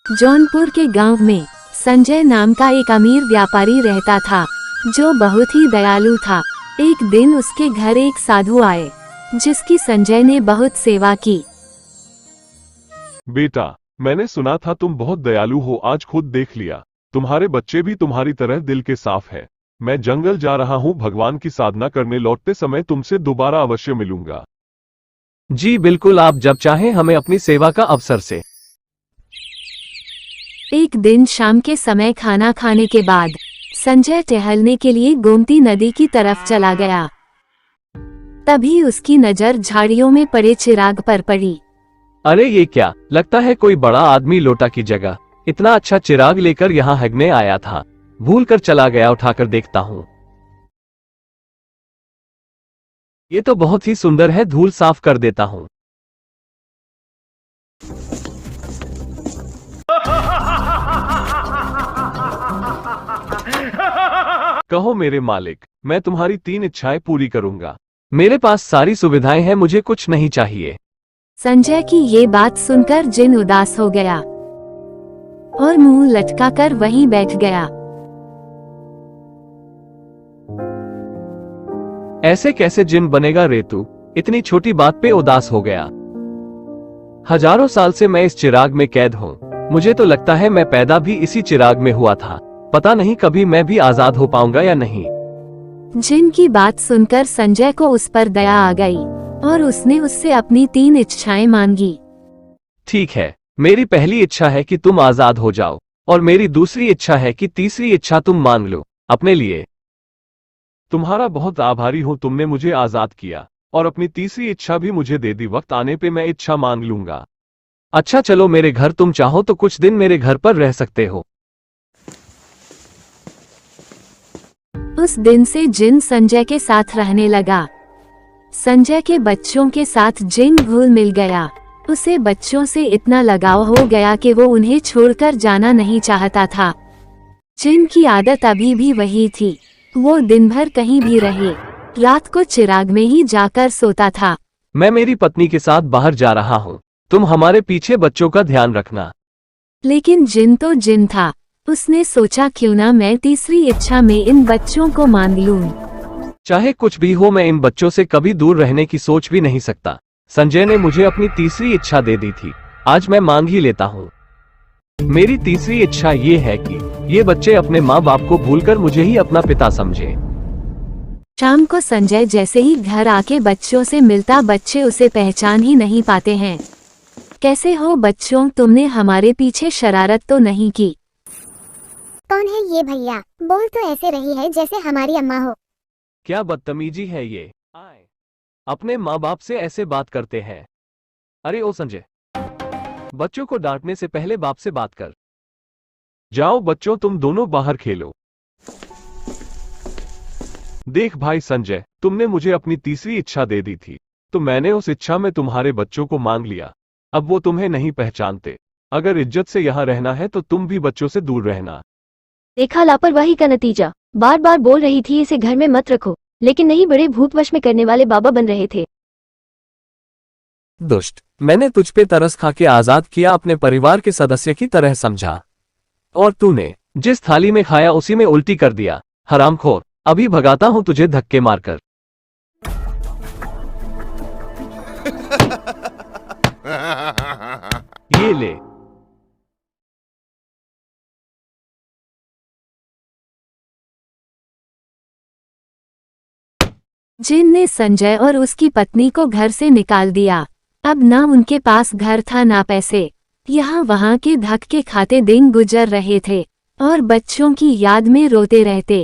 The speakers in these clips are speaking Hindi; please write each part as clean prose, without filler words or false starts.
जौनपुर के गांव में संजय नाम का एक अमीर व्यापारी रहता था, जो बहुत ही दयालु था। एक दिन उसके घर एक साधु आए, जिसकी संजय ने बहुत सेवा की। बेटा, मैंने सुना था तुम बहुत दयालु हो, आज खुद देख लिया। तुम्हारे बच्चे भी तुम्हारी तरह दिल के साफ है। मैं जंगल जा रहा हूँ, भगवान की साधना करने लौटते समय तुमसे दोबारा अवश्य मिलूंगा। जी बिल्कुल, आप जब चाहें हमें अपनी सेवा का अवसर से। एक दिन शाम के समय खाना खाने के बाद संजय टहलने के लिए गोमती नदी की तरफ चला गया। तभी उसकी नजर झाड़ियों में पड़े चिराग पर पड़ी। अरे ये क्या, लगता है कोई बड़ा आदमी लोटा की जगह इतना अच्छा चिराग लेकर यहाँ हगने आया था। भूल कर चला गया, उठाकर देखता हूँ। ये तो बहुत ही सुंदर है, धूल साफ कर देता हूँ। कहो मेरे मालिक, मैं तुम्हारी 3 इच्छाएं पूरी करूंगा। मेरे पास सारी सुविधाएं हैं, मुझे कुछ नहीं चाहिए। संजय की ये बात सुनकर जिन उदास हो गया और मुंह लटकाकर वहीं बैठ गया। ऐसे कैसे जिन बनेगा रे तू, इतनी छोटी बात पे उदास हो गया। हजारों साल से मैं इस चिराग में कैद हूँ। मुझे तो लगता है मैं पैदा भी इसी चिराग में हुआ था। पता नहीं कभी मैं भी आजाद हो पाऊंगा या नहीं। जिन की बात सुनकर संजय को उस पर दया आ गई और उसने उससे अपनी 3 इच्छाएं मांगी। ठीक है, मेरी पहली इच्छा है कि तुम आजाद हो जाओ, और मेरी दूसरी इच्छा है कि तीसरी इच्छा तुम मांग लो अपने लिए। तुम्हारा बहुत आभारी हूँ, तुमने मुझे आजाद किया, और अपनी तीसरी इच्छा भी मुझे दे दी। वक्त आने पे मैं इच्छा मांग लूंगा। अच्छा चलो मेरे घर, तुम चाहो तो कुछ दिन मेरे घर पर रह सकते हो। उस दिन से जिन संजय के साथ रहने लगा। संजय के बच्चों के साथ जिन घुल मिल गया। उसे बच्चों से इतना लगाव हो गया कि वो उन्हें छोड़कर जाना नहीं चाहता था। जिन की आदत अभी भी वही थी, वो दिन भर कहीं भी रहे, रात को चिराग में ही जाकर सोता था। मैं मेरी पत्नी के साथ बाहर जा रहा हूँ, तुम हमारे पीछे बच्चों का ध्यान रखना। लेकिन जिन तो जिन था, उसने सोचा क्यों ना मैं तीसरी इच्छा में इन बच्चों को मांग लूं। चाहे कुछ भी हो, मैं इन बच्चों से कभी दूर रहने की सोच भी नहीं सकता। संजय ने मुझे अपनी तीसरी इच्छा दे दी थी, आज मैं मांग ही लेता हूँ। मेरी तीसरी इच्छा ये है कि ये बच्चे अपने माँ बाप को भूलकर मुझे ही अपना पिता समझे। शाम को संजय जैसे ही घर आके बच्चों से मिलता, बच्चे उसे पहचान ही नहीं पाते हैं। कैसे हो बच्चों, तुमने हमारे पीछे शरारत तो नहीं की? कौन है ये भैया? बोल तो ऐसे रही है जैसे हमारी अम्मा हो। क्या बदतमीजी है ये, आए अपने माँ बाप से ऐसे बात करते हैं। अरे ओ संजय, बच्चों को डांटने से पहले बाप से बात कर। जाओ बच्चों, तुम दोनों बाहर खेलो। देख भाई संजय, तुमने मुझे अपनी तीसरी इच्छा दे दी थी, तो मैंने उस इच्छा में तुम्हारे बच्चों को मांग लिया। अब वो तुम्हें नहीं पहचानते। अगर इज्जत से यहाँ रहना है तो तुम भी बच्चों से दूर रहना। देखा लापरवाही का नतीजा। बार बार बोल रही थी इसे घर में मत रखो, लेकिन नहीं, बड़े भूत वश में करने वाले बाबा बन रहे थे। दुष्ट, मैंने तुझ पे तरस खा के आजाद किया, अपने परिवार के सदस्य की तरह समझा, और तूने जिस थाली में खाया उसी में उल्टी कर दिया। हरामखोर, अभी भगाता हूं तुझे धक्के मारकर। ये ले। जिन ने संजय और उसकी पत्नी को घर से निकाल दिया। अब ना उनके पास घर था ना पैसे। यहाँ वहाँ के धक्के खाते दिन गुजर रहे थे और बच्चों की याद में रोते रहते।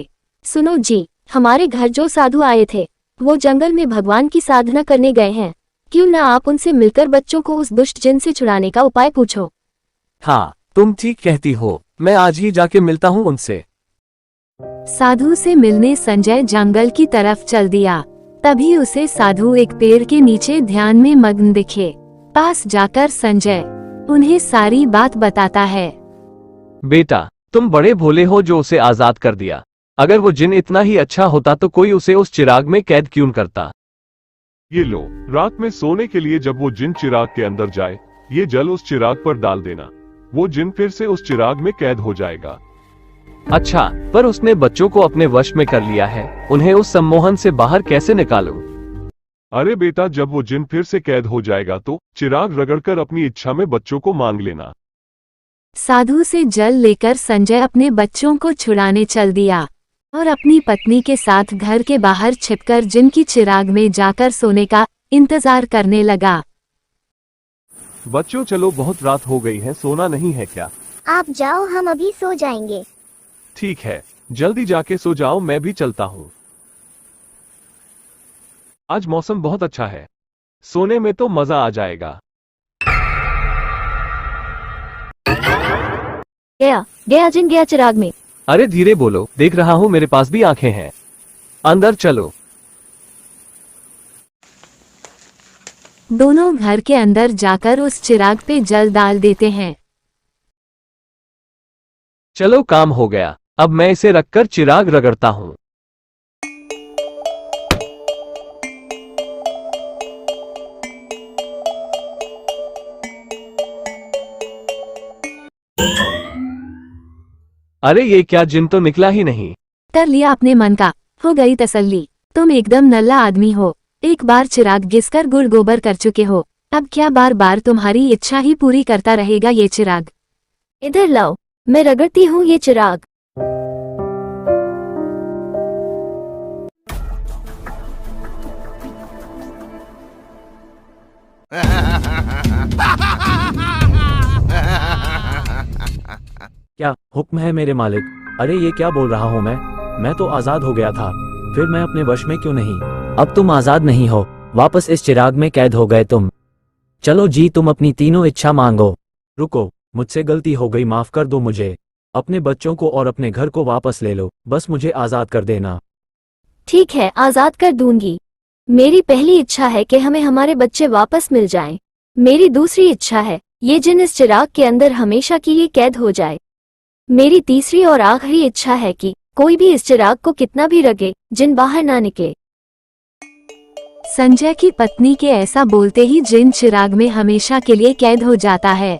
सुनो जी, हमारे घर जो साधु आए थे, वो जंगल में भगवान की साधना करने गए हैं। क्यों ना आप उनसे मिलकर बच्चों को उस दुष्ट जिन से छुड़ाने का उपाय पूछो। हाँ, तुम ठीक कहती हो, मैं आज ही जाके मिलता हूँ उनसे। साधु से मिलने संजय जंगल की तरफ चल दिया। तभी उसे साधु एक पेड़ के नीचे ध्यान में मग्न दिखे। पास जाकर संजय उन्हें सारी बात बताता है। बेटा, तुम बड़े भोले हो जो उसे आजाद कर दिया। अगर वो जिन इतना ही अच्छा होता तो कोई उसे उस चिराग में कैद क्यों करता। ये लो, रात में सोने के लिए जब वो जिन चिराग के अंदर जाए, ये जल उस चिराग पर डाल देना। वो जिन फिर से उस चिराग में कैद हो जाएगा। अच्छा, पर उसने बच्चों को अपने वश में कर लिया है, उन्हें उस सम्मोहन से बाहर कैसे निकालूं? अरे बेटा, जब वो जिन फिर से कैद हो जाएगा तो चिराग रगड़कर अपनी इच्छा में बच्चों को मांग लेना। साधु से जल लेकर संजय अपने बच्चों को छुड़ाने चल दिया और अपनी पत्नी के साथ घर के बाहर छिपकर जिन की चिराग में जाकर सोने का इंतजार करने लगा। बच्चों चलो, बहुत रात हो गई है, सोना नहीं है क्या? आप जाओ, हम अभी सो जाएंगे। ठीक है, जल्दी जाके सो जाओ, मैं भी चलता हूँ। आज मौसम बहुत अच्छा है, सोने में तो मजा आ जाएगा। गया गया जिन गया चिराग में। अरे धीरे बोलो, देख रहा हूँ मेरे पास भी आंखें हैं। अंदर चलो। दोनों घर के अंदर जाकर उस चिराग पे जल डाल देते हैं। चलो, काम हो गया। अब मैं इसे रखकर चिराग रगड़ता हूँ। अरे ये क्या, जिन तो निकला ही नहीं। कर लिया अपने मन का, हो गई तसल्ली। तुम एकदम नल्ला आदमी हो, एक बार चिराग घिसकर गुड़ गोबर कर चुके हो, अब क्या बार बार तुम्हारी इच्छा ही पूरी करता रहेगा ये चिराग? इधर लाओ, मैं रगड़ती हूँ ये चिराग। क्या हुक्म है मेरे मालिक? अरे ये क्या बोल रहा हूँ मैं तो आजाद हो गया था, फिर मैं अपने वश में क्यों नहीं? अब तुम आजाद नहीं हो, वापस इस चिराग में कैद हो गए तुम। चलो जी, तुम अपनी तीनों इच्छा मांगो। रुको, मुझसे गलती हो गई, माफ कर दो मुझे। अपने बच्चों को और अपने घर को वापस ले लो, बस मुझे आजाद कर देना। ठीक है, आजाद कर दूंगी। मेरी पहली इच्छा है कि हमें हमारे बच्चे वापस मिल जाएं। मेरी दूसरी इच्छा है ये जिन इस चिराग के अंदर हमेशा के लिए कैद हो जाए। मेरी तीसरी और आखिरी इच्छा है कि कोई भी इस चिराग को कितना भी रगे, जिन बाहर ना निकले। संजय की पत्नी के ऐसा बोलते ही जिन चिराग में हमेशा के लिए कैद हो जाता है।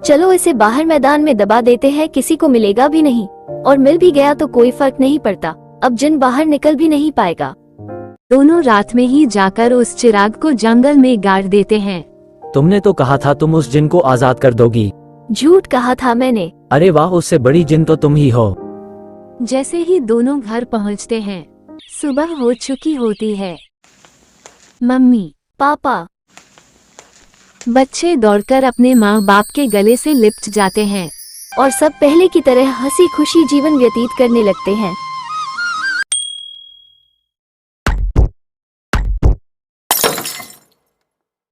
चलो इसे बाहर मैदान में दबा देते हैं, किसी को मिलेगा भी नहीं, और मिल भी गया तो कोई फर्क नहीं पड़ता, अब जिन बाहर निकल भी नहीं पाएगा। दोनों रात में ही जाकर उस चिराग को जंगल में गाड़ देते हैं। तुमने तो कहा था तुम उस जिन को आजाद कर दोगी। झूठ कहा था मैंने। अरे वाह, उससे बड़ी जिन तो तुम ही हो। जैसे ही दोनों घर पहुंचते हैं, सुबह हो चुकी होती है। मम्मी, पापा, बच्चे दौड़कर अपने माँ बाप के गले से लिपट जाते हैं और सब पहले की तरह हंसी खुशी जीवन व्यतीत करने लगते हैं।